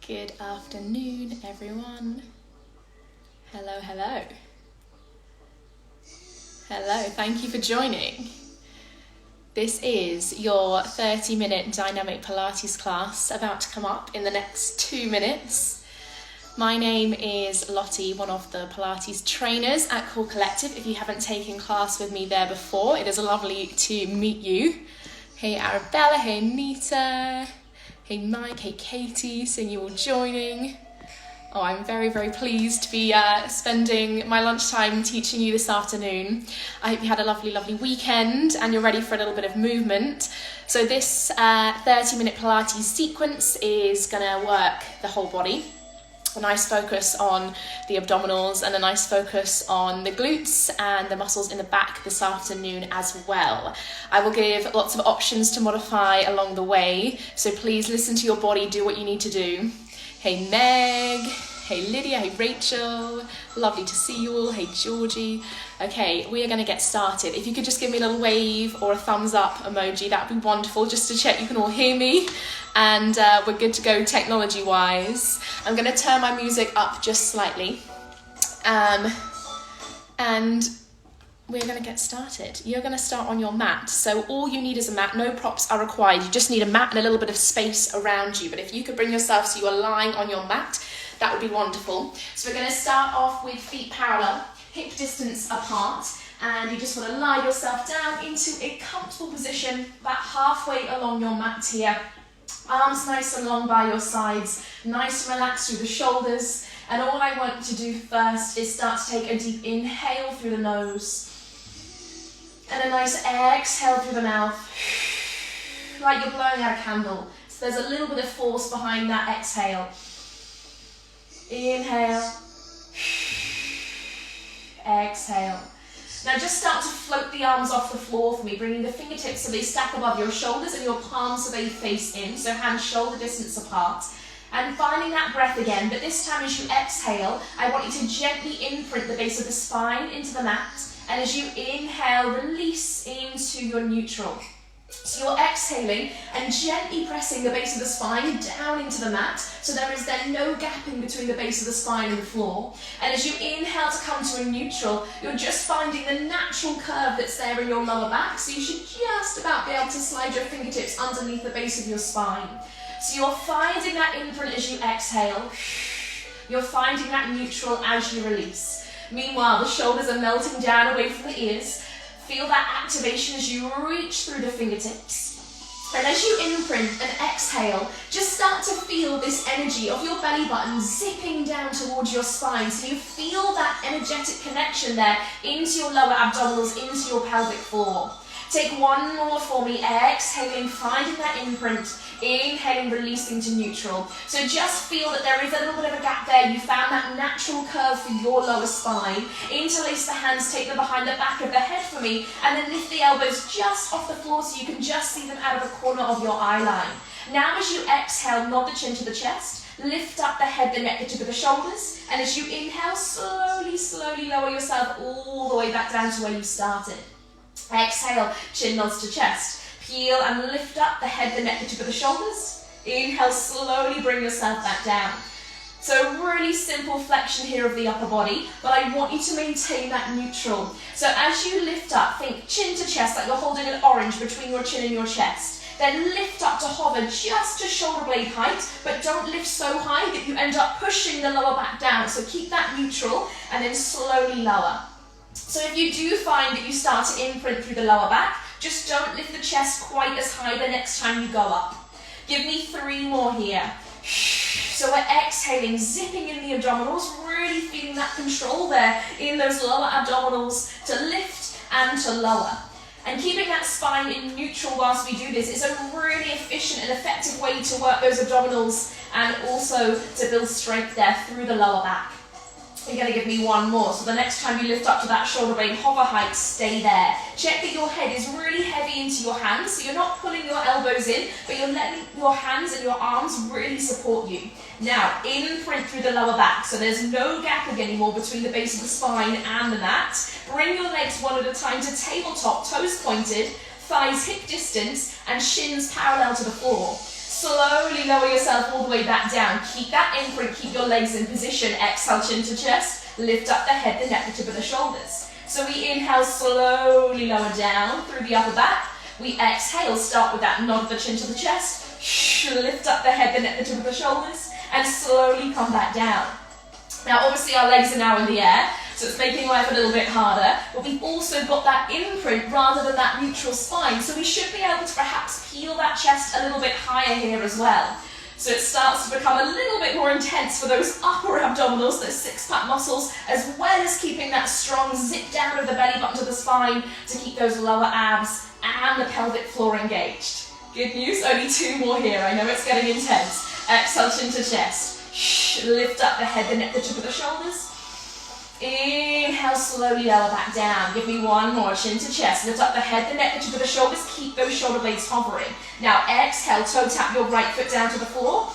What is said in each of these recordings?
Good afternoon, everyone. Hello, hello. Hello, thank you for joining. This is your 30-minute dynamic Pilates class about to come up in the next 2 minutes. My name is Lottie, one of the Pilates trainers at Core Collective. If you haven't taken class with me there before, it is lovely to meet you. Hey Arabella, hey Nita, hey Mike, hey Katie, seeing you all joining. Oh, I'm very, very pleased to be spending my lunchtime teaching you this afternoon. I hope you had a lovely, lovely weekend and you're ready for a little bit of movement. So this 30-minute Pilates sequence is gonna work the whole body. A nice focus on the abdominals and a nice focus on the glutes and the muscles in the back this afternoon as well. I will give lots of options to modify along the way, so please listen to your body, do what you need to do. Hey Meg, hey Lydia, hey Rachel, lovely to see you all, hey Georgie. Okay, we are going to get started. If you could just give me a little wave or a thumbs up emoji, that would be wonderful, just to check you can all hear me. And we're good to go technology wise. I'm going to turn my music up just slightly. And we're going to get started. You're going to start on your mat. So all you need is a mat. No props are required. You just need a mat and a little bit of space around you. But if you could bring yourself so you are lying on your mat, that would be wonderful. So we're going to start off with feet parallel, hip distance apart. And you just want to lie yourself down into a comfortable position, about halfway along your mat here. Arms nice and long by your sides, nice and relaxed through the shoulders. And all I want you to do first is start to take a deep inhale through the nose. And a nice exhale through the mouth, like you're blowing out a candle. So there's a little bit of force behind that exhale. Inhale, exhale. Now just start to float the arms off the floor for me, bringing the fingertips so they stack above your shoulders and your palms so they face in, so hands shoulder distance apart. And finding that breath again, but this time as you exhale, I want you to gently imprint the base of the spine into the mat. And as you inhale, release into your neutral. So you're exhaling and gently pressing the base of the spine down into the mat, so there is then no gap in between the base of the spine and the floor. And as you inhale to come to a neutral, you're just finding the natural curve that's there in your lower back, so you should just about be able to slide your fingertips underneath the base of your spine. So you're finding that imprint as you exhale. You're finding that neutral as you release. Meanwhile, the shoulders are melting down away from the ears. Feel that activation as you reach through the fingertips. And as you imprint and exhale, just start to feel this energy of your belly button zipping down towards your spine. So you feel that energetic connection there into your lower abdominals, into your pelvic floor. Take one more for me, exhaling, finding that imprint, inhaling, releasing to neutral. So just feel that there is a little bit of a gap there. You found that natural curve for your lower spine. Interlace the hands, take them behind the back of the head for me, and then lift the elbows just off the floor so you can just see them out of the corner of your eye line. Now as you exhale, nod the chin to the chest, lift up the head, the neck, the tip of the shoulders, and as you inhale, slowly, slowly lower yourself all the way back down to where you started. Exhale, chin nods to chest. Peel and lift up the head, the neck, the tip of the shoulders. Inhale, slowly bring yourself back down. So really simple flexion here of the upper body, but I want you to maintain that neutral. So as you lift up, think chin to chest, like you're holding an orange between your chin and your chest. Then lift up to hover just to shoulder blade height, but don't lift so high that you end up pushing the lower back down. So keep that neutral and then slowly lower. So if you do find that you start to imprint through the lower back, just don't lift the chest quite as high the next time you go up. Give me 3 more here. So we're exhaling, zipping in the abdominals, really feeling that control there in those lower abdominals to lift and to lower. And keeping that spine in neutral whilst we do this is a really efficient and effective way to work those abdominals and also to build strength there through the lower back. You're going to give me 1 more. So the next time you lift up to that shoulder blade hover height, stay there. Check that your head is really heavy into your hands, so you're not pulling your elbows in, but you're letting your hands and your arms really support you. Now, imprint through the lower back, so there's no gap anymore between the base of the spine and the mat. Bring your legs one at a time to tabletop, toes pointed, thighs hip distance, and shins parallel to the floor. Slowly lower yourself all the way back down. Keep that imprint, keep your legs in position. Exhale, chin to chest. Lift up the head, the neck, the tip of the shoulders. So we inhale, slowly lower down through the upper back. We exhale, start with that nod of the chin to the chest. Lift up the head, the neck, the tip of the shoulders, and slowly come back down. Now obviously our legs are now in the air, so it's making life a little bit harder, but we've also got that imprint rather than that neutral spine, so we should be able to perhaps peel that chest a little bit higher here as well. So it starts to become a little bit more intense for those upper abdominals, those six-pack muscles, as well as keeping that strong zip down of the belly button to the spine to keep those lower abs and the pelvic floor engaged. Good news, only 2 more here. I know it's getting intense. Exhale, chin to chest. Lift up the head, the neck, the tip of the shoulders. Inhale, slowly lower back down. Give me 1 more, chin to chest. Lift up the head, the neck, the tip of the shoulders. Keep those shoulder blades hovering. Now exhale, toe tap your right foot down to the floor.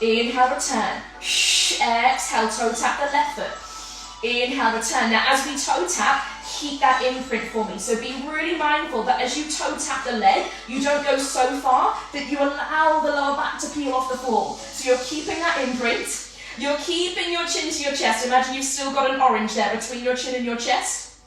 Inhale, return. Exhale, toe tap the left foot. Inhale, return. Now as we toe tap, keep that imprint for me. So be really mindful that as you toe tap the leg, you don't go so far that you allow the lower back to peel off the floor. So you're keeping that imprint. You're keeping your chin to your chest. Imagine you've still got an orange there between your chin and your chest.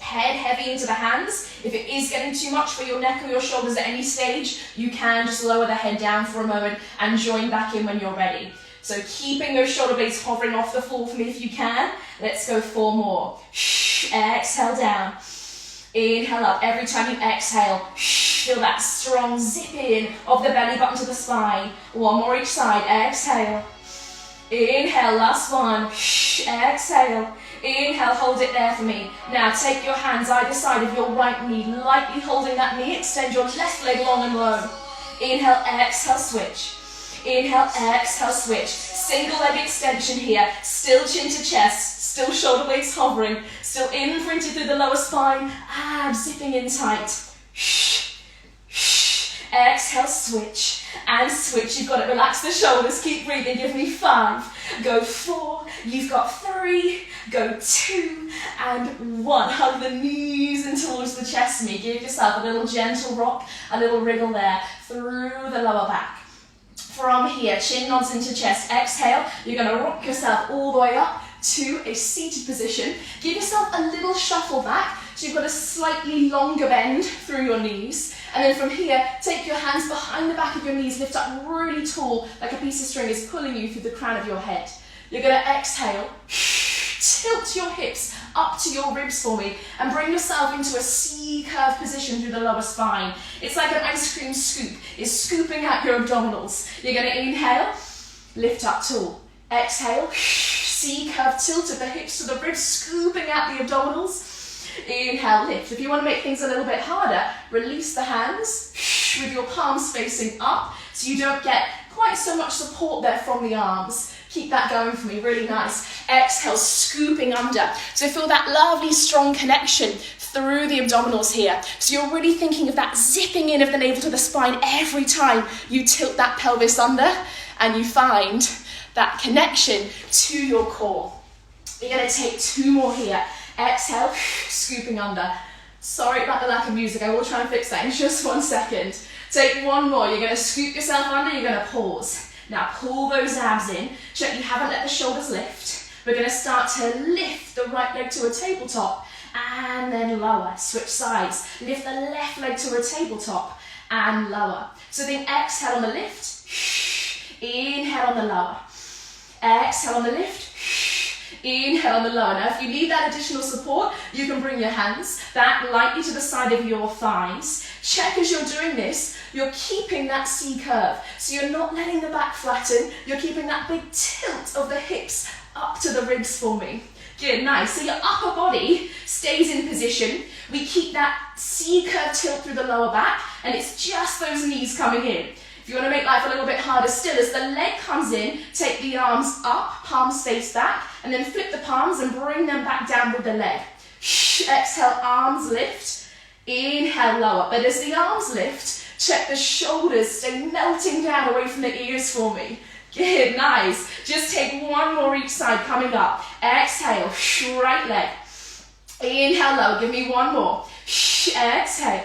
Head heavy into the hands. If it is getting too much for your neck or your shoulders at any stage, you can just lower the head down for a moment and join back in when you're ready. So keeping those shoulder blades hovering off the floor for me if you can. Let's go 4 more. Exhale down. Inhale up. Every time you exhale, feel that strong zip in of the belly button to the spine. 1 more each side. Exhale. Inhale, last one. Exhale. Inhale, hold it there for me. Now take your hands either side of your right knee, lightly holding that knee. Extend your left leg long and low. Inhale, exhale, switch. Inhale, exhale, switch. Single leg extension here. Still chin to chest. Still shoulder blades hovering. Still imprinted through the lower spine. Abs zipping in tight. Exhale, switch. And switch. You've got to relax the shoulders. Keep breathing. Give me 5. Go 4. You've got 3. Go 2. And 1. Hug the knees in towards the chest knee. Give yourself a little gentle rock, a little wriggle there through the lower back. From here, chin nods into chest. Exhale. You're going to rock yourself all the way up to a seated position. Give yourself a little shuffle back. So you've got a slightly longer bend through your knees. And then from here, take your hands behind the back of your knees, lift up really tall, like a piece of string is pulling you through the crown of your head. You're going to exhale, tilt your hips up to your ribs for me, and bring yourself into a C-curve position through the lower spine. It's like an ice cream scoop. It's scooping out your abdominals. You're going to inhale, lift up tall. Exhale, C-curve tilt of the hips to the ribs, scooping out the abdominals. Inhale, lift. If you want to make things a little bit harder, release the hands with your palms facing up so you don't get quite so much support there from the arms. Keep that going for me, really nice. Exhale, scooping under. So feel that lovely strong connection through the abdominals here. So you're really thinking of that zipping in of the navel to the spine every time you tilt that pelvis under and you find that connection to your core. You're going to take 2 more here. Exhale, scooping under. Sorry about the lack of music, I will try and fix that in just 1 second. Take 1 more, you're going to scoop yourself under, you're going to pause. Now pull those abs in, check you haven't let the shoulders lift. We're going to start to lift the right leg to a tabletop and then lower. Switch sides, lift the left leg to a tabletop and lower. So then exhale on the lift, inhale on the lower. Exhale on the lift, inhale on the lower. Now if you need that additional support, you can bring your hands back lightly to the side of your thighs. Check as you're doing this, you're keeping that C curve. So you're not letting the back flatten, you're keeping that big tilt of the hips up to the ribs for me. Good, nice. So your upper body stays in position. We keep that C curve tilt through the lower back, and it's just those knees coming in. If you want to make life a little bit harder still, as the leg comes in, take the arms up, palms face back, and then flip the palms and bring them back down with the leg. Exhale, arms lift. Inhale, lower. But as the arms lift, check the shoulders stay melting down away from the ears for me. Good, nice. Just take 1 more each side coming up. Exhale, right leg. Inhale, low. Give me 1 more. Exhale.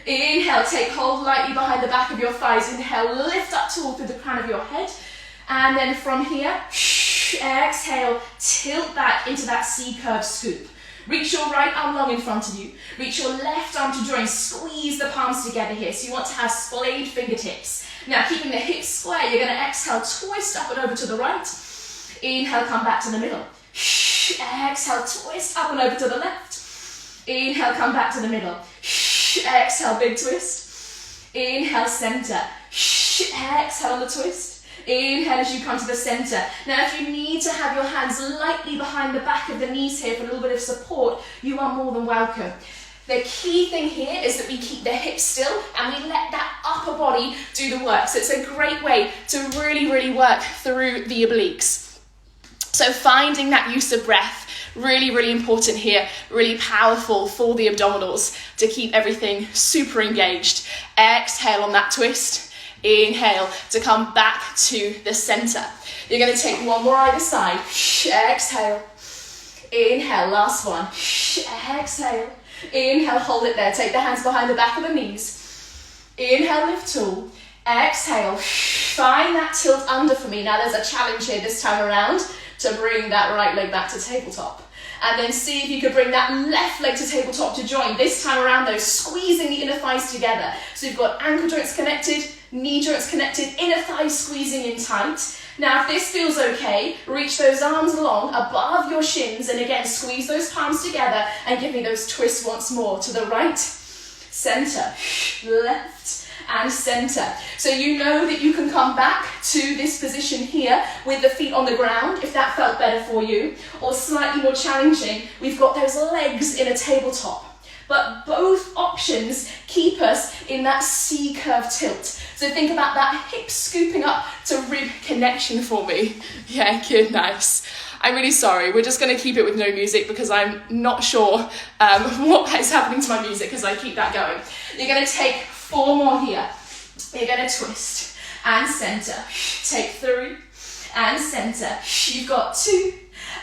Inhale, take hold lightly behind the back of your thighs. Inhale, lift up tall through the crown of your head. And then from here, exhale, tilt back into that C-curve scoop. Reach your right arm long in front of you. Reach your left arm to join. Squeeze the palms together here. So you want to have splayed fingertips. Now, keeping the hips square, you're going to exhale, twist up and over to the right. Inhale, come back to the middle. Exhale, twist up and over to the left. Inhale, come back to the middle. Exhale, big twist. Inhale, center. Exhale on the twist. Inhale as you come to the center. Now, if you need to have your hands lightly behind the back of the knees here for a little bit of support, you are more than welcome. The key thing here is that we keep the hips still and we let that upper body do the work. So it's a great way to really, really work through the obliques. So finding that use of breath, really, really important here, really powerful for the abdominals to keep everything super engaged. Exhale on that twist. Inhale to come back to the center. You're going to take one more either side. Exhale. Inhale, last one. Exhale. Inhale, hold it there. Take the hands behind the back of the knees. Inhale, lift tall. Exhale. Find that tilt under for me. Now there's a challenge here this time around to bring that right leg back to tabletop. And then see if you could bring that left leg to tabletop to join. This time around though, squeezing the inner thighs together. So you've got ankle joints connected, knee joints connected, inner thighs squeezing in tight. Now if this feels okay, reach those arms along above your shins and again squeeze those palms together and give me those twists once more to the right, center, left and center. So you know that you can come back to this position here with the feet on the ground if that felt better for you, or slightly more challenging, we've got those legs in a tabletop. But both options keep us in that C-curve tilt. So think about that hip scooping up to rib connection for me. Yeah, good, nice. I'm really sorry, we're just going to keep it with no music because I'm not sure what is happening to my music as I keep that going. You're going to take 4 more here. You're going to twist and center. Take 3 and center. You've got 2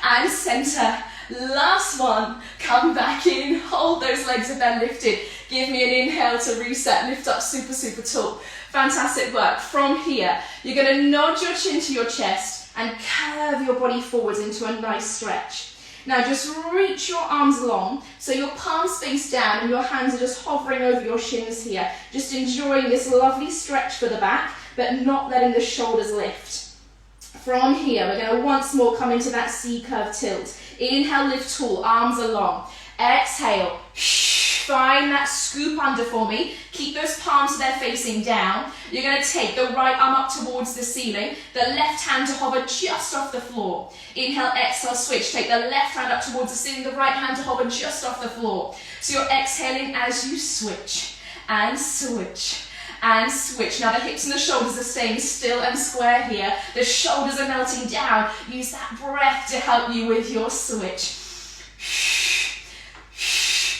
and center. Last one, come back in, hold those legs if they're lifted. Give me an inhale to reset, lift up super, super tall. Fantastic work. From here, you're going to nod your chin to your chest and curve your body forwards into a nice stretch. Now just reach your arms long, so your palms face down and your hands are just hovering over your shins here. Just enjoying this lovely stretch for the back, but not letting the shoulders lift. From here, we're going to once more come into that C-curve tilt. Inhale, lift tall, arms are long. Exhale, find that scoop under for me. Keep those palms so they're facing down. You're going to take the right arm up towards the ceiling, the left hand to hover just off the floor. Inhale, exhale, switch. Take the left hand up towards the ceiling, the right hand to hover just off the floor. So you're exhaling as you switch and switch and switch. Now the hips and the shoulders are staying still and square here. The shoulders are melting down. Use that breath to help you with your switch.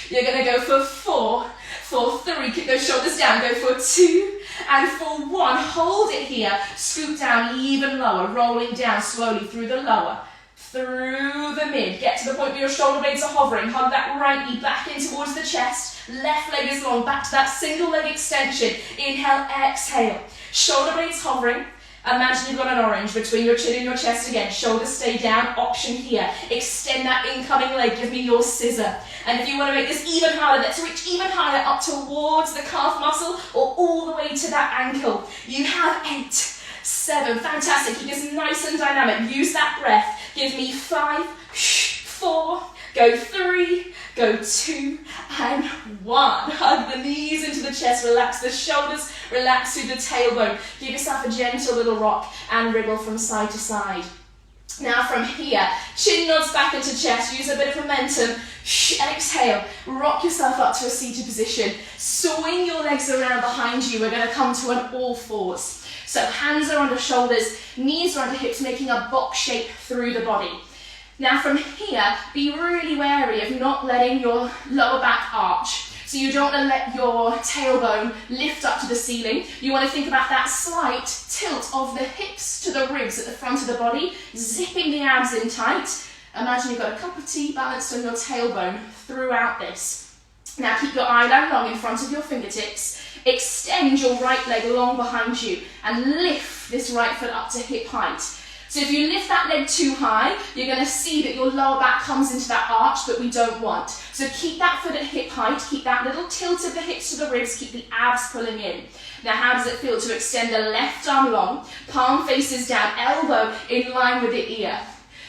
You're going to go for 4, for 3, keep those shoulders down, go for 2, and for 1, hold it here, scoop down even lower, rolling down slowly through the lower, through the mid, get to the point where your shoulder blades are hovering, hug that right knee back in towards the chest, left leg is long, back to that single leg extension, inhale, exhale, shoulder blades hovering. Imagine you've got an orange between your chin and your chest again. Shoulders stay down. Option here. Extend that incoming leg. Give me your scissor. And if you want to make this even harder, let's reach even higher up towards the calf muscle or all the way to that ankle. You have 8, 7. Fantastic. Keep this nice and dynamic. Use that breath. Give me 5, 4, go 3, go 2, and 1. Hug the knees into the chest, relax the shoulders, relax through the tailbone. Give yourself a gentle little rock and wriggle from side to side. Now from here, chin nods back into chest, use a bit of momentum, exhale, rock yourself up to a seated position, swing your legs around behind you, we're going to come to an all fours. So hands are under shoulders, knees are under hips, making a box shape through the body. Now from here, be really wary of not letting your lower back arch. So you don't want to let your tailbone lift up to the ceiling. You want to think about that slight tilt of the hips to the ribs at the front of the body, zipping the abs in tight. Imagine you've got a cup of tea balanced on your tailbone throughout this. Now keep your eye line long in front of your fingertips. Extend your right leg long behind you and lift this right foot up to hip height. So if you lift that leg too high, you're going to see that your lower back comes into that arch that we don't want. So keep that foot at hip height, keep that little tilt of the hips to the ribs, keep the abs pulling in. Now how does it feel to extend the left arm long, palm faces down, elbow in line with the ear.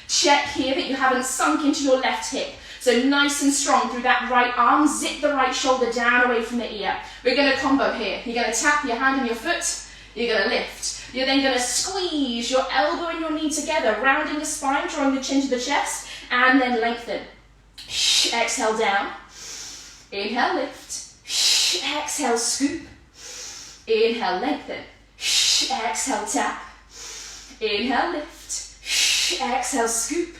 Check here that you haven't sunk into your left hip. So nice and strong through that right arm, zip the right shoulder down away from the ear. We're going to combo here. You're going to tap your hand and your foot, you're going to lift. You're then going to squeeze your elbow and your knee together, rounding the spine, drawing the chin to the chest, and then lengthen. Exhale down. Inhale, lift. Exhale, scoop. Inhale, lengthen. Exhale, tap. Inhale, lift. Exhale, scoop.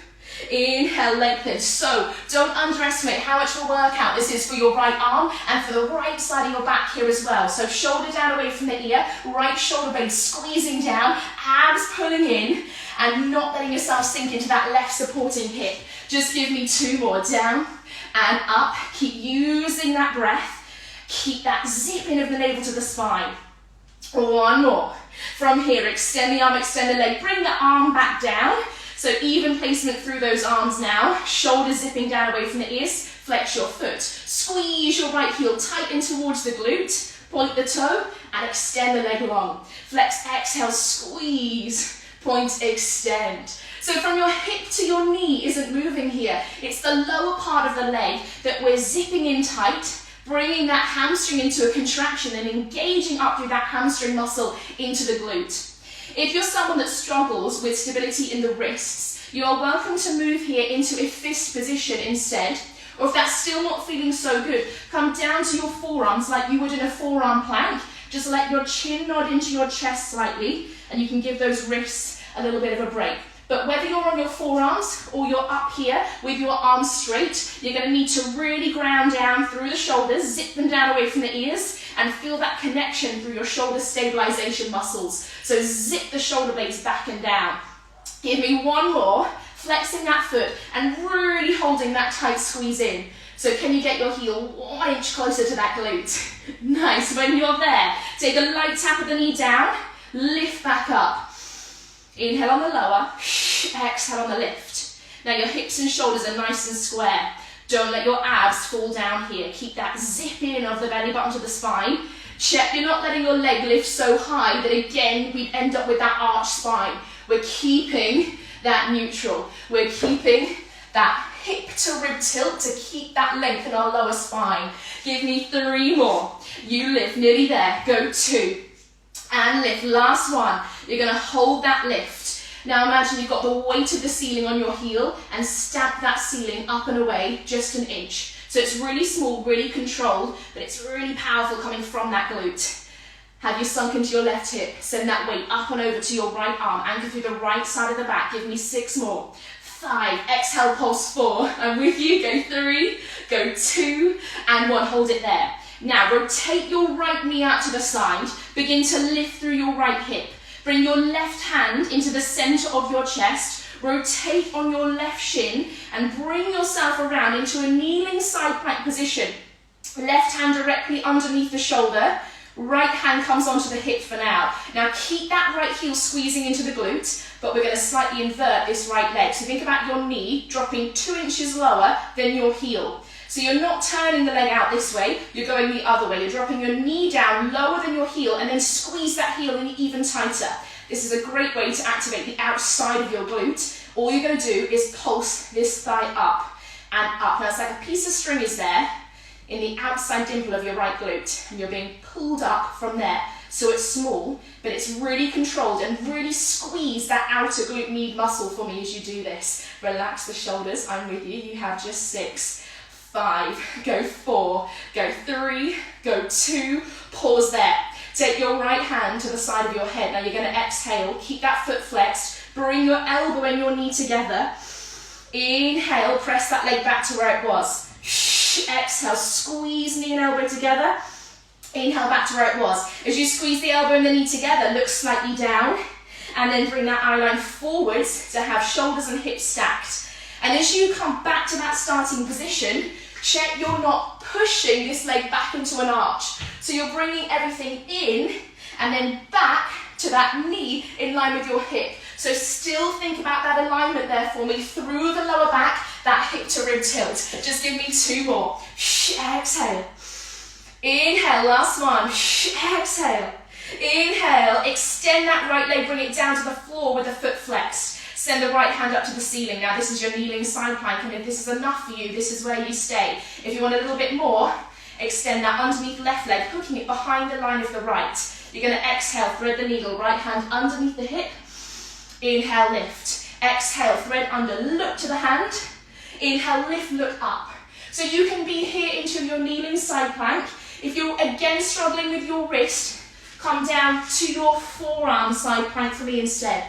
Inhale, lengthen. So don't underestimate how much of a workout this is for your right arm and for the right side of your back here as well. So shoulder down away from the ear, right shoulder blade squeezing down, abs pulling in, and not letting yourself sink into that left supporting hip. Just give me 2 more. Down and up. Keep using that breath. Keep that zip in of the navel to the spine. 1 more. From here, extend the arm, extend the leg. Bring the arm back down. So even placement through those arms now, shoulders zipping down away from the ears, flex your foot. Squeeze your right heel tight in towards the glute, point the toe, and extend the leg long. Flex, exhale, squeeze, point, extend. So from your hip to your knee isn't moving here. It's the lower part of the leg that we're zipping in tight, bringing that hamstring into a contraction and engaging up through that hamstring muscle into the glute. If you're someone that struggles with stability in the wrists, you are welcome to move here into a fist position instead. Or if that's still not feeling so good, come down to your forearms like you would in a forearm plank. Just let your chin nod into your chest slightly, and you can give those wrists a little bit of a break. But whether you're on your forearms or you're up here with your arms straight, you're going to need to really ground down through the shoulders, zip them down away from the ears, and feel that connection through your shoulder stabilization muscles. So zip the shoulder blades back and down. Give me 1 more, flexing that foot and really holding that tight squeeze in. So can you get your heel 1 inch closer to that glute? Nice. When you're there, take a light tap of the knee down, lift back up. Inhale on the lower, exhale on the lift. Now your hips and shoulders are nice and square. Don't let your abs fall down here. Keep that zip in of the belly button to the spine. Check you're not letting your leg lift so high that again we'd end up with that arch spine. We're keeping that neutral. We're keeping that hip to rib tilt to keep that length in our lower spine. Give me 3 more. You lift, nearly there. Go 2. And lift, last one. You're going to hold that lift. Now imagine you've got the weight of the ceiling on your heel and stamp that ceiling up and away just 1 inch. So it's really small, really controlled, but it's really powerful coming from that glute. Have you sunk into your left hip? Send that weight up and over to your right arm. Anchor through the right side of the back. Give me 6 more. 5. Exhale, pulse 4. I'm with you. Go 3. Go 2. And 1. Hold it there. Now rotate your right knee out to the side. Begin to lift through your right hip. Bring your left hand into the center of your chest. Rotate on your left shin and bring yourself around into a kneeling side plank position. Left hand directly underneath the shoulder. Right hand comes onto the hip for now. Now keep that right heel squeezing into the glute, but we're going to slightly invert this right leg. So think about your knee dropping 2 inches lower than your heel. So you're not turning the leg out this way, you're going the other way. You're dropping your knee down lower than your heel and then squeeze that heel in even tighter. This is a great way to activate the outside of your glute. All you're going to do is pulse this thigh up and up. Now it's like a piece of string is there in the outside dimple of your right glute and you're being pulled up from there. So it's small, but it's really controlled, and really squeeze that outer glute med muscle for me as you do this. Relax the shoulders, I'm with you. You have just 6. 5, go 4, go 3, go 2, pause there. Take your right hand to the side of your head. Now you're going to exhale, keep that foot flexed, bring your elbow and your knee together. Inhale, press that leg back to where it was. Exhale, squeeze knee and elbow together. Inhale, back to where it was. As you squeeze the elbow and the knee together, look slightly down, and then bring that eye line forwards to have shoulders and hips stacked. And as you come back to that starting position, check you're not pushing this leg back into an arch. So you're bringing everything in and then back to that knee in line with your hip. So still think about that alignment there for me through the lower back, that hip to rib tilt. Just give me 2 more. Exhale. Inhale, last one. Exhale. Inhale, extend that right leg, bring it down to the floor with the foot flexed. Send the right hand up to the ceiling. Now this is your kneeling side plank, and if this is enough for you, this is where you stay. If you want a little bit more, extend that underneath left leg, hooking it behind the line of the right. You're going to exhale, thread the needle, right hand underneath the hip. Inhale, lift. Exhale, thread under, look to the hand. Inhale, lift, look up. So you can be here into your kneeling side plank. If you're again struggling with your wrist, come down to your forearm side plank for me instead.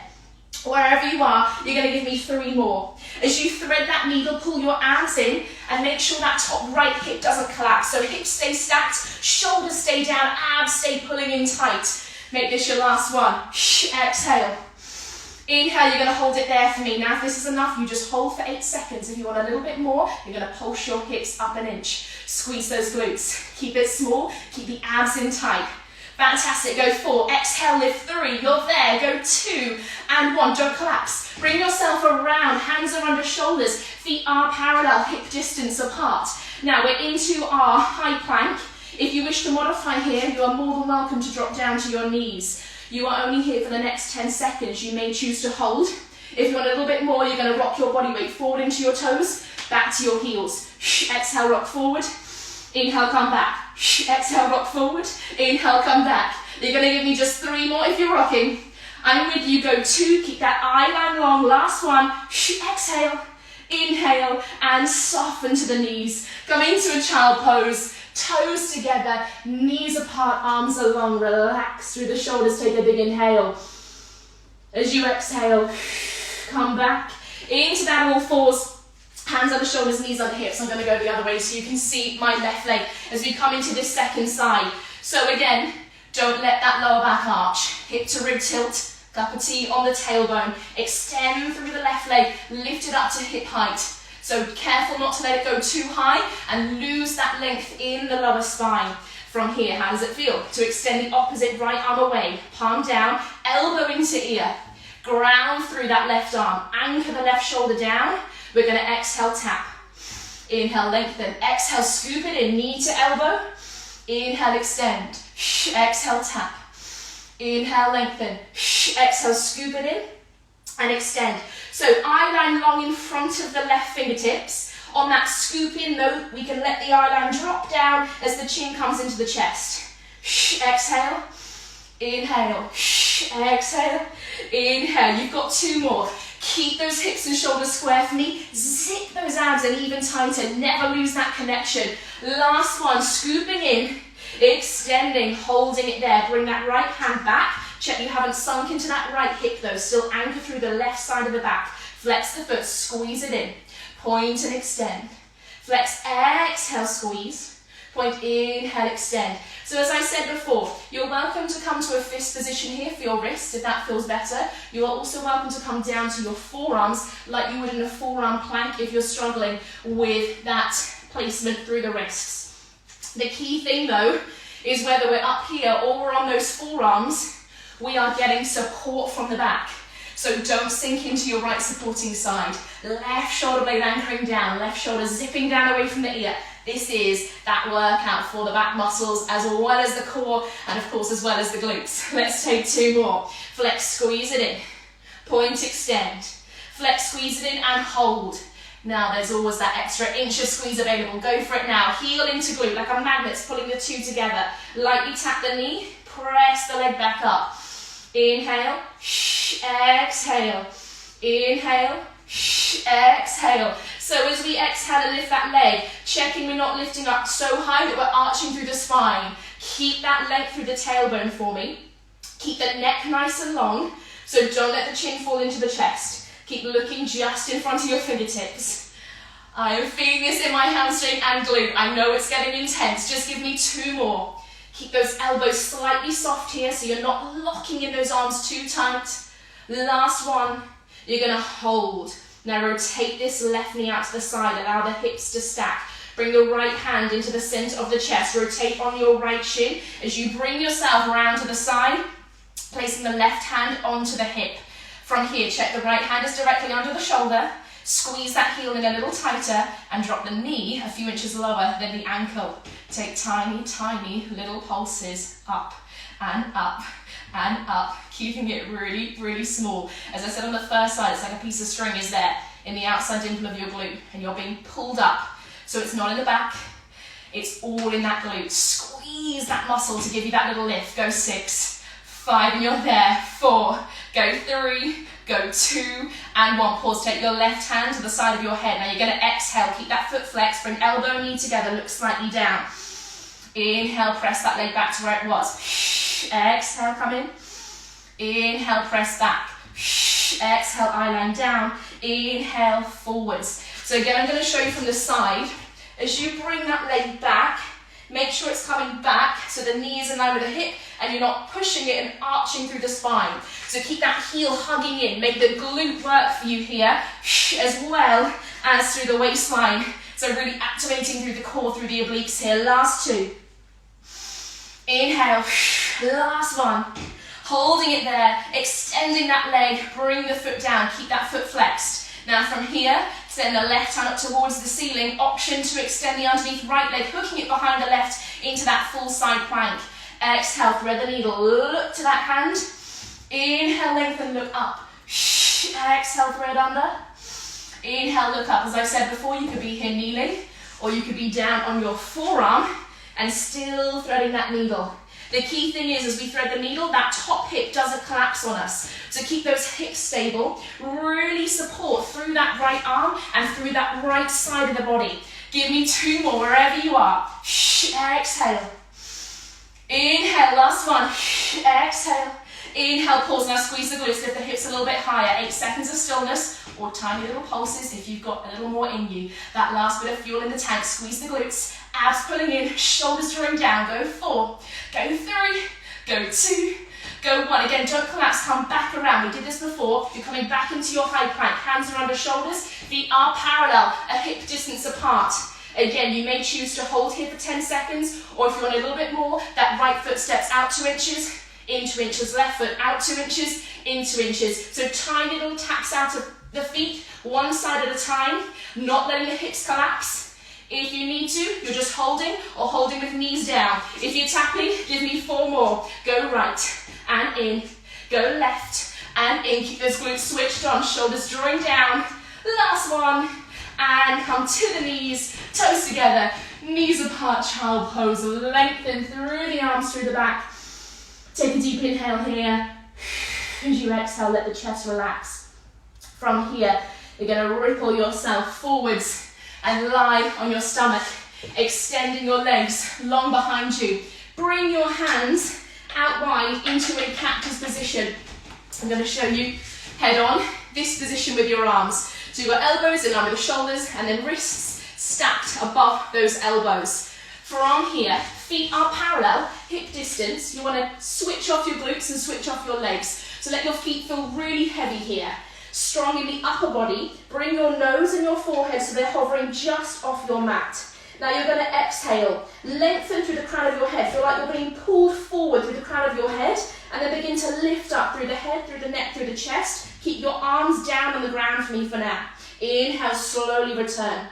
Wherever you are, you're going to give me 3 more. As you thread that needle, pull your arms in and make sure that top right hip doesn't collapse. So hips stay stacked, shoulders stay down, abs stay pulling in tight. Make this your last one. Exhale. Inhale, you're going to hold it there for me. Now if this is enough, you just hold for 8 seconds. If you want a little bit more, you're going to pulse your hips up an inch. Squeeze those glutes. Keep it small, keep the abs in tight. Fantastic, go 4, exhale, lift 3, you're there, go 2 and 1, don't collapse. Bring yourself around, hands are under shoulders, feet are parallel, hip distance apart. Now we're into our high plank. If you wish to modify here, you are more than welcome to drop down to your knees. You are only here for the next 10 seconds, you may choose to hold. If you want a little bit more, you're going to rock your body weight forward into your toes, back to your heels. Exhale, rock forward. Inhale, come back. Exhale, rock forward. Inhale, come back. You're going to give me just 3 more if you're rocking. I'm with you. Go 2. Keep that eye line long. Last one. Exhale. Inhale. And soften to the knees. Come into a child pose. Toes together. Knees apart. Arms are long. Relax through the shoulders. Take a big inhale. As you exhale, come back into that all fours. Hands under shoulders, knees under hips. I'm going to go the other way so you can see my left leg as we come into this second side. So again, don't let that lower back arch. Hip to rib tilt, cup of tea on the tailbone. Extend through the left leg, lift it up to hip height. So careful not to let it go too high and lose that length in the lower spine. From here, how does it feel? To extend the opposite right arm away, palm down, elbow into ear. Ground through that left arm, anchor the left shoulder down. We're going to exhale, tap. Inhale, lengthen. Exhale, scoop it in, knee to elbow. Inhale, extend. Exhale, tap. Inhale, lengthen. Exhale, scoop it in and extend. So eye line long in front of the left fingertips. On that scoop in though, we can let the eye line drop down as the chin comes into the chest. Exhale. Inhale. Exhale. Inhale. You've got 2 more. Keep those hips and shoulders square for me. Zip those abs in even tighter. Never lose that connection. Last one, scooping in, extending, holding it there. Bring that right hand back. Check you haven't sunk into that right hip though. Still anchor through the left side of the back. Flex the foot, squeeze it in. Point and extend. Flex, exhale, squeeze. Point, inhale, extend. So as I said before, you're welcome to come to a fist position here for your wrist if that feels better. You are also welcome to come down to your forearms like you would in a forearm plank if you're struggling with that placement through the wrists. The key thing though is whether we're up here or we're on those forearms, we are getting support from the back. So don't sink into your right supporting side. Left shoulder blade anchoring down, left shoulder zipping down away from the ear. This is that workout for the back muscles as well as the core and of course as well as the glutes. Let's take 2 more. Flex, squeeze it in. Point, extend. Flex, squeeze it in and hold. Now there's always that extra inch of squeeze available. Go for it now. Heel into glute like a magnet's pulling the 2 together. Lightly tap the knee. Press the leg back up. Inhale. Exhale. Inhale. Exhale. So as we exhale and lift that leg, checking we're not lifting up so high that we're arching through the spine. Keep that length through the tailbone for me. Keep the neck nice and long, so don't let the chin fall into the chest. Keep looking just in front of your fingertips. I am feeling this in my hamstring and glute. I know it's getting intense. Just give me 2 more. Keep those elbows slightly soft here so you're not locking in those arms too tight. Last one. You're going to hold. Now rotate this left knee out to the side. Allow the hips to stack. Bring the right hand into the center of the chest. Rotate on your right shin as you bring yourself around to the side, placing the left hand onto the hip. From here, check the right hand is directly under the shoulder. Squeeze that heel in a little tighter and drop the knee a few inches lower than the ankle. Take tiny, tiny little pulses up and up and up, keeping it really, really small. As I said on the first side, it's like a piece of string is there in the outside dimple of your glute, and you're being pulled up. So it's not in the back, it's all in that glute. Squeeze that muscle to give you that little lift. Go 6, 5, and you're there. 4, go 3, go 2, and 1. Pause, take your left hand to the side of your head. Now you're gonna exhale, keep that foot flexed, bring elbow and knee together, look slightly down. Inhale, press that leg back to where it was. Exhale, come in. Inhale, press back. Exhale, eye line down. Inhale, forwards. So again, I'm going to show you from the side. As you bring that leg back, make sure it's coming back so the knee is in line with the hip and you're not pushing it and arching through the spine. So keep that heel hugging in. Make the glute work for you here, as well as through the waistline. So really activating through the core, through the obliques here. Last 2. Inhale, last 1. Holding it there, extending that leg, bring the foot down, keep that foot flexed. Now from here, send the left hand up towards the ceiling, option to extend the underneath right leg, hooking it behind the left into that full side plank. Exhale, thread the needle, look to that hand. Inhale, lengthen, look up. Exhale, thread under. Inhale, look up. As I've said before, you could be here kneeling, or you could be down on your forearm and still threading that needle. The key thing is, as we thread the needle, that top hip doesn't collapse on us. So keep those hips stable, really support through that right arm and through that right side of the body. Give me 2 more, wherever you are. Exhale. Inhale, last 1. Exhale. Inhale, pause, now squeeze the glutes, lift the hips a little bit higher. 8 seconds of stillness, or tiny little pulses if you've got a little more in you. That last bit of fuel in the tank, squeeze the glutes, abs pulling in, shoulders drawing down. Go 4, go 3, go 2, go 1. Again, don't collapse, come back around. We did this before. You're coming back into your high plank. Hands are under shoulders, feet are parallel, a hip distance apart. Again, you may choose to hold here for 10 seconds, or if you want a little bit more, that right foot steps out 2 inches, in 2 inches, left foot out 2 inches, in 2 inches. So tiny little taps out of the feet, one side at a time, not letting the hips collapse. If you need to, you're just holding or holding with knees down. If you're tapping, give me 4 more. Go right and in, go left and in. Keep those glutes switched on, shoulders drawing down. Last 1, and come to the knees, toes together, knees apart, child pose. Lengthen through the arms, through the back. Take a deep inhale here. As you exhale, let the chest relax. From here, you're going to ripple yourself forwards and lie on your stomach, extending your legs long behind you. Bring your hands out wide into a cactus position. I'm going to show you head on, this position with your arms. So you've got elbows in line with the shoulders and then wrists stacked above those elbows. From here, feet are parallel, hip distance. You want to switch off your glutes and switch off your legs. So let your feet feel really heavy here. Strong in the upper body. Bring your nose and your forehead so they're hovering just off your mat. Now you're going to exhale. Lengthen through the crown of your head. Feel like you're being pulled forward through the crown of your head. And then begin to lift up through the head, through the neck, through the chest. Keep your arms down on the ground for me for now. Inhale, slowly return.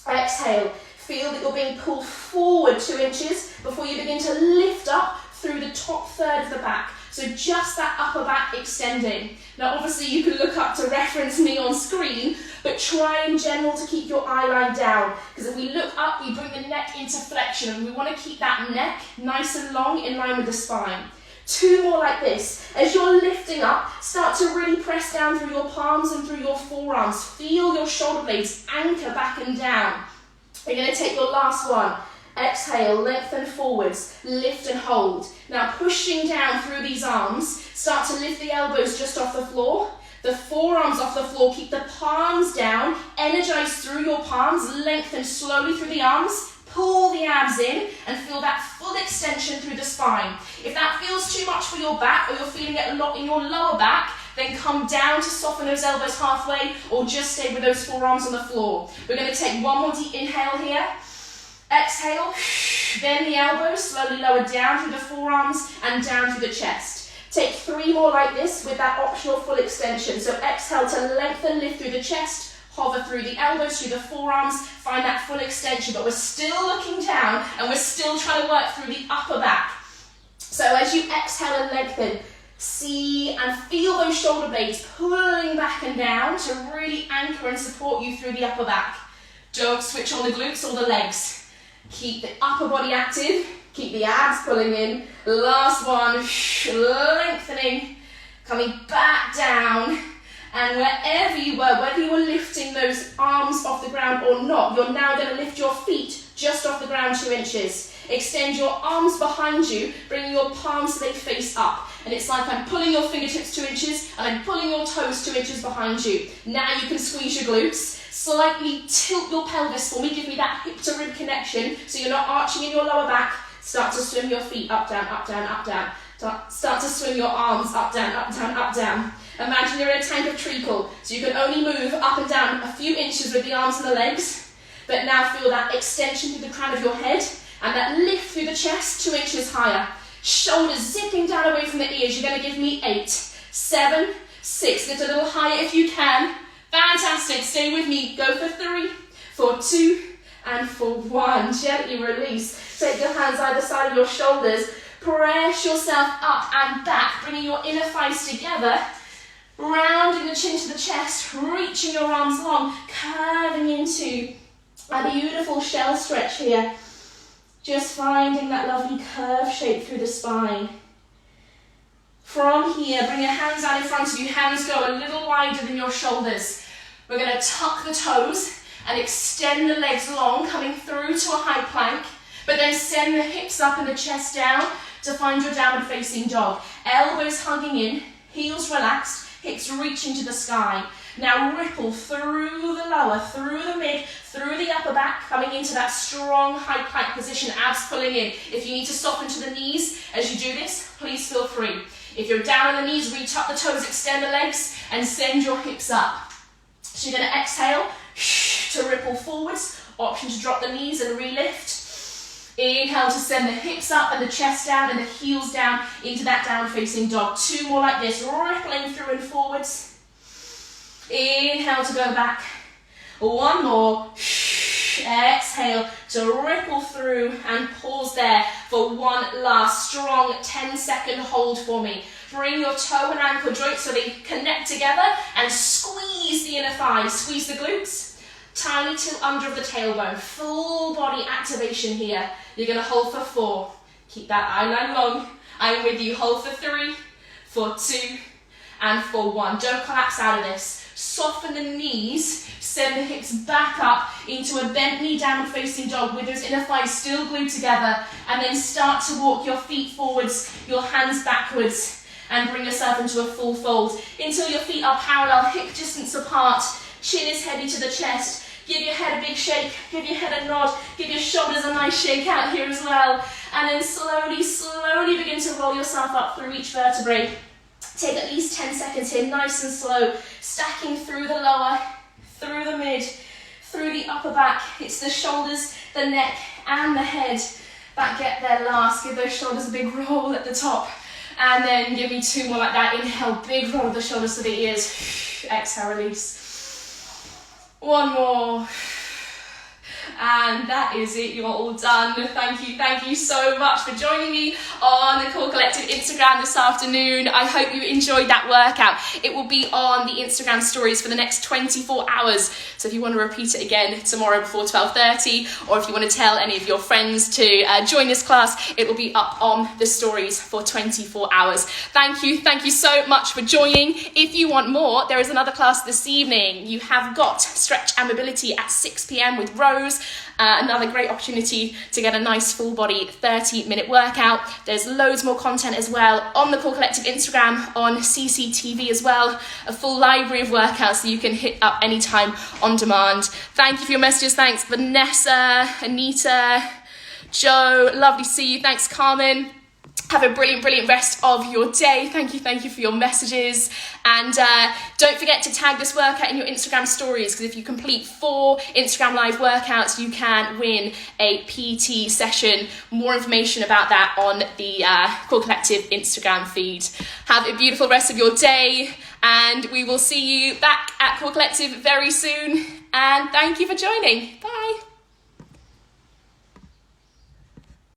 Exhale. Feel that you're being pulled forward 2 inches before you begin to lift up through the top third of the back. So just that upper back extending. Now obviously you can look up to reference me on screen, but try in general to keep your eye line down. Because if we look up, we bring the neck into flexion and we want to keep that neck nice and long in line with the spine. 2 more like this. As you're lifting up, start to really press down through your palms and through your forearms. Feel your shoulder blades anchor back and down. You're going to take your last one. Exhale, lengthen forwards, lift and hold. Now pushing down through these arms, start to lift the elbows just off the floor, the forearms off the floor, keep the palms down, energize through your palms, lengthen slowly through the arms, pull the abs in and feel that full extension through the spine. If that feels too much for your back or you're feeling it a lot in your lower back, then come down to soften those elbows halfway or just stay with those forearms on the floor. We're going to take 1 more deep inhale here. Exhale, bend the elbows, slowly lower down through the forearms and down through the chest. Take 3 more like this with that optional full extension. So exhale to lengthen, lift through the chest, hover through the elbows, through the forearms, find that full extension, but we're still looking down and we're still trying to work through the upper back. So as you exhale and lengthen, see and feel those shoulder blades pulling back and down to really anchor and support you through the upper back. Don't switch on the glutes or the legs. Keep the upper body active, keep the abs pulling in. Last one, lengthening, coming back down. And wherever you were, whether you were lifting those arms off the ground or not, you're now going to lift your feet just off the ground 2 inches. Extend your arms behind you, bringing your palms so they face up. And it's like I'm pulling your fingertips 2 inches and I'm pulling your toes 2 inches behind you. Now you can squeeze your glutes. Slightly tilt your pelvis for me, give me that hip to rib connection so you're not arching in your lower back. Start to swim your feet up, down, up, down, up, down. Start to swing your arms up, down, up, down, up, down. Imagine you're in a tank of treacle, so you can only move up and down a few inches with the arms and the legs, but now feel that extension through the crown of your head and that lift through the chest 2 inches higher. Shoulders zipping down away from the ears. You're going to give me 8, 7, 6. Lift a little higher if you can. Fantastic. Stay with me. Go for 3, for 2, and for 1. Gently release. Take your hands either side of your shoulders. Press yourself up and back, bringing your inner thighs together. Rounding the chin to the chest, reaching your arms long, curving into a beautiful shell stretch here. Just finding that lovely curve shape through the spine. From here, bring your hands out in front of you. Hands go a little wider than your shoulders. We're going to tuck the toes and extend the legs long, coming through to a high plank, but then send the hips up and the chest down to find your downward facing dog. Elbows hugging in, heels relaxed, hips reaching to the sky. Now ripple through the lower, through the mid, through the upper back, coming into that strong high plank position, abs pulling in. If you need to soften to the knees as you do this, please feel free. If you're down on the knees, reach up the toes, extend the legs, and send your hips up. So you're going to exhale to ripple forwards, option to drop the knees and re-lift. Inhale to send the hips up and the chest down and the heels down into that down facing dog. 2 more like this, rippling through and forwards. Inhale to go back. 1 more. Exhale to ripple through and pause there for 1 last strong 10-second hold for me. Bring your toe and ankle joints so they connect together and squeeze the inner thighs. Squeeze the glutes. Tiny tilt under of the tailbone. Full body activation here. You're going to hold for 4. Keep that eye line long. I'm with you. Hold for 3, for 2, and for 1. Don't collapse out of this. Soften the knees. Send the hips back up into a bent knee downward facing dog with those inner thighs still glued together. And then start to walk your feet forwards, your hands backwards, and bring yourself into a full fold until your feet are parallel, hip distance apart. Chin is heavy to the chest. Give your head a big shake, give your head a nod, give your shoulders a nice shake out here as well. And then slowly, slowly begin to roll yourself up through each vertebrae. Take at least 10 seconds here, nice and slow, stacking through the lower, through the mid, through the upper back. It's the shoulders, the neck, and the head that get there last. Give those shoulders a big roll at the top. And then give me 2 more like that. Inhale, big roll of the shoulders to the ears. Exhale, release. 1 more. And that is it, you're all done. Thank you so much for joining me on the Core Collective Instagram this afternoon. I hope you enjoyed that workout. It will be on the Instagram stories for the next 24 hours. So if you want to repeat it again tomorrow before 12:30, or if you want to tell any of your friends to join this class, it will be up on the stories for 24 hours. Thank you so much for joining. If you want more, there is another class this evening. You have got stretch and mobility at 6 p.m. with Rose. Another great opportunity to get a nice full body 30-minute workout. There's loads more content as well on the Core Collective Instagram, on CCTV as well, a full library of workouts that you can hit up anytime on demand. Thank you for your messages. Thanks Vanessa, Anita, Joe, lovely to see you. Thanks Carmen. Have a brilliant rest of your day. Thank you for your messages. And don't forget to tag this workout in your Instagram stories, because if you complete 4 Instagram live workouts, you can win a PT session. More information about that on the Core Collective Instagram feed. Have a beautiful rest of your day, and we will see you back at Core Collective very soon. And thank you for joining. Bye.